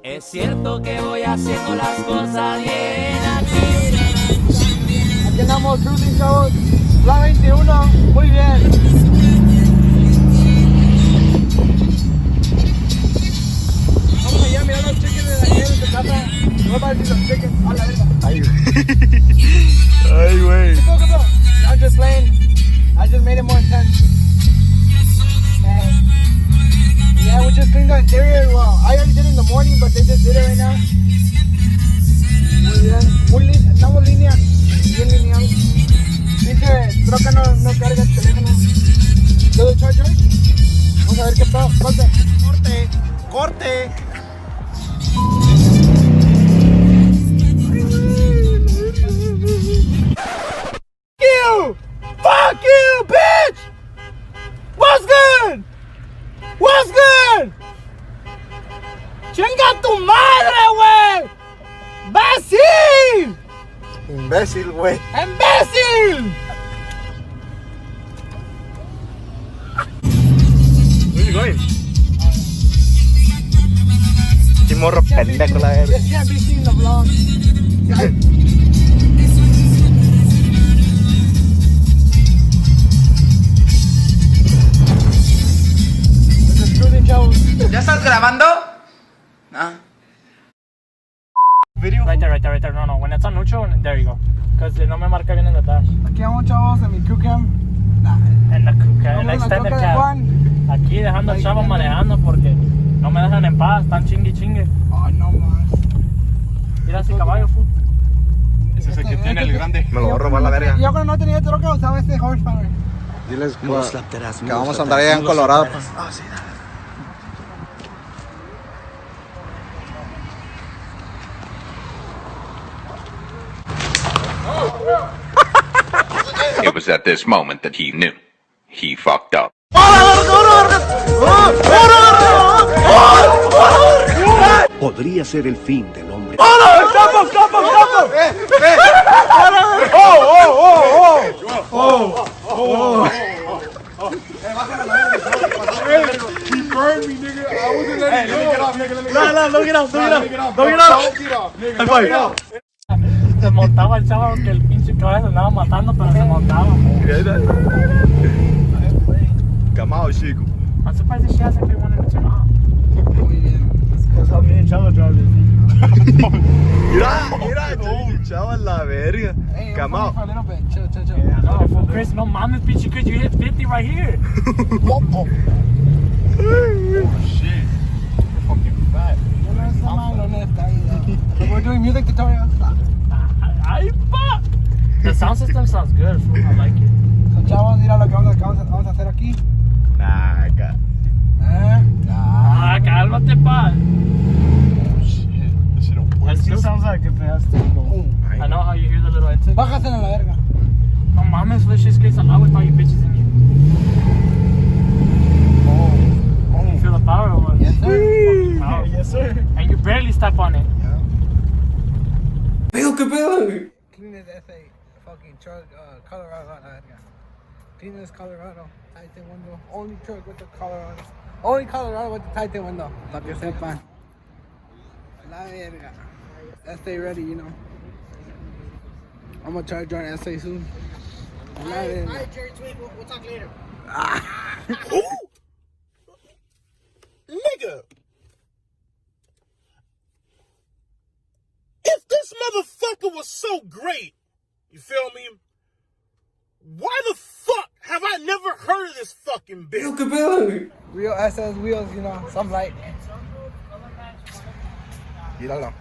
Es cierto que voy haciendo las cosas bien aquí. Aquí andamos cruising, chavos. La 21, muy bien. Vamos allá a mirar los chickens de Daniel en tu casa. No va a decir los chickens. A la verga. Ay, güey. ¿Qué pasó? No, I'm just playing. I just made it more intense. Yeah, we just cleaned the interior. Well, I already did it in the morning, but they just did it right now. Muy bien. Estamos línea. Bien lineados. Dice, troca no carga el teléfono. ¿Todo el charger? Vamos a ver qué está. Corte. Corte. Fuck you, bitch! What's good? What's good? ¡Chinga tu madre, güey! ¡Imbécil! Imbécil, güey. ¡Imbécil! Where you going? Qué morro pendejo la verga. This can't be seen in the vlog. ¿Ya estás grabando? Ah. Video. Right there. No. When it's on neutral, there you go. Because no me marca bien en el dash. Aquí vamos, chavos, en mi crew cam. En la cuca, en la Vamos a extended troca de cab. Juan. Aquí dejando al chavo manejando porque no me dejan en paz. Están chingue. Ay, no más. Mira ese caballo, fu. Ese es el que tiene el grande. Me lo voy a robar la verga. Yo cuando no tenía troca usaba este horsepower. Diles que vamos a andar allá en Colorado. Ah, sí, dale. It was at this moment that he knew. He fucked up. Podría ser el fin del hombre. He burned me, nigga. I wasn't letting you get off, nigga. Let me get off. Se montaba el chavo que el pinche caballo se andaba matando, pero se montaba. Camado, chico. I'm surprised that she hasn't been wanting to turn off. Muy bien. That's how me and Chavo drive this. Mira, chaval, la verga. Hey, Camado. for a little bit. Chill. No, for Chris, no mames, pinche Chris, you hit 50 right here. Oh, shit. You're fucking fat. We're doing music tutorials. Ay, fuck. The sound system sounds good, fool. I like it. So, chavos, mira lo que vamos a hacer aquí. Nah, acá. Ah, cálmate, pa. Oh, shit. This shit don't work. It still sounds like if it has to go. I know how you hear the little intake. Bájase en la verga. No mames, this shit skates a lot with all you bitches in you. You feel the power or what? Yes, sir. Power. Yes, sir. And you barely step on it. Clean this essay. Fucking truck, Colorado, la verga. Clean this Colorado. Tighten window. Only truck with the Colorado. Only Colorado with the tighten window. Para que sepan. La verga. Essay ready, you know. I'm gonna try to join essay soon. La verga. Alright, Jerry Tweet, we'll talk later. Who? Nigga. If this motherfucker was so great, you feel me? Why the fuck have I never heard of this fucking bitch? Real SS wheels, you know. Some like. Míralo.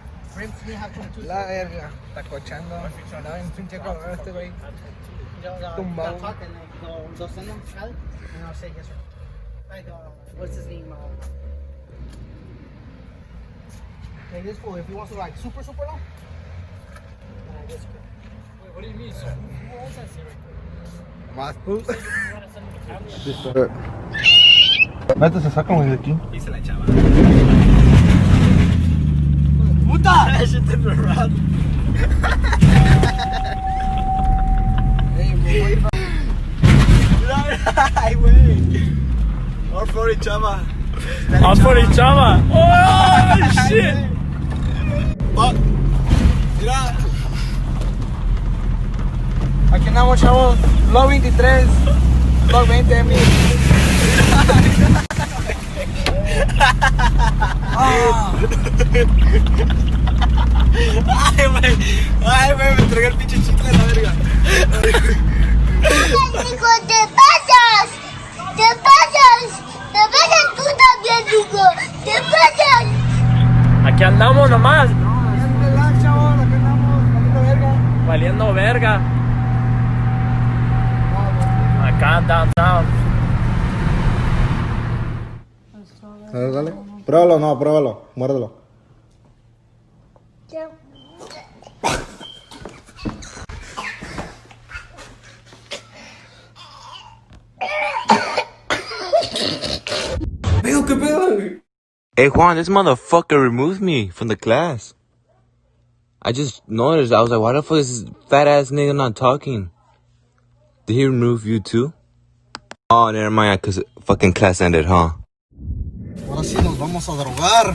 La verga. Está cochando. Andaba en pinche color este güey. Tumbado. They'll send them Cal, and I'll say yes sir. Like, what's his name? Like this fool, if he wants to like super long. Like this. Wait, what do you mean, sir? What was that serious? Más. Vete, se saca de aquí. Dice la chava. ¡Puta! Ese te raro. Hey, güey. Ay, güey. for each other. All for each other. Oh, shit. Fuck. Mira. Aquí andamos, chavos. Vlog 23. Vlog 20 de mí. Ay, güey, me entregué el pinche chicle a la verga. Nico, te pasas. Te pasas. Te pasas tú también, Nico. Te pasas. Aquí andamos nomás. Relax, chavos. Aquí andamos. Valiendo verga. Valiendo verga. Acá, downtown. Dale, dale. Pruébalo, no, pruébalo. Muérdelo. Hey Juan, this motherfucker removed me from the class. I just noticed. I was like, why the fuck is this fat ass nigga not talking? Did he remove you too? Oh, never mind, cause fucking class ended, huh? Ahora sí nos vamos a drogar.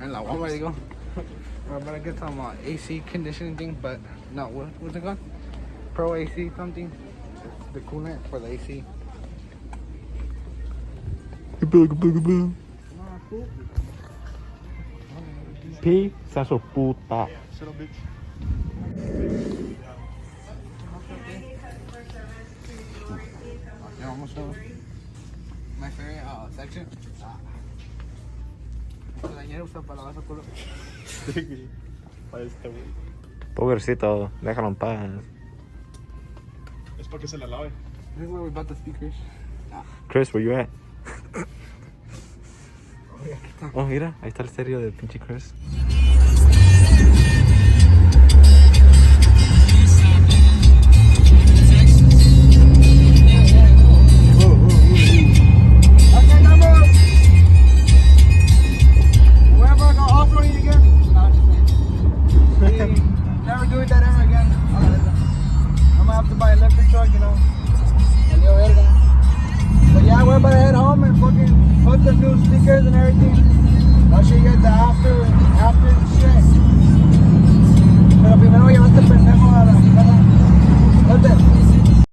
And like, what ready to go? We're about to get some AC conditioning thing, but no, what's it called? Pro AC something. It's the coolant for the AC. Pizza su puta. Yeah, almost over. My favorite section. Pobrecito, déjalo en paz. Es para que se la lave. This is where we bought the speakers. Chris, where you at? Oh, mira, ahí está el estéreo del pinche Chris. Never doing that ever again. I'm gonna have to buy an electric truck, you know. But yeah, we're about to head home and fucking put the new speakers and everything. I'll show you guys the after shit. Pero primero llevaste pendejo a la. Vete.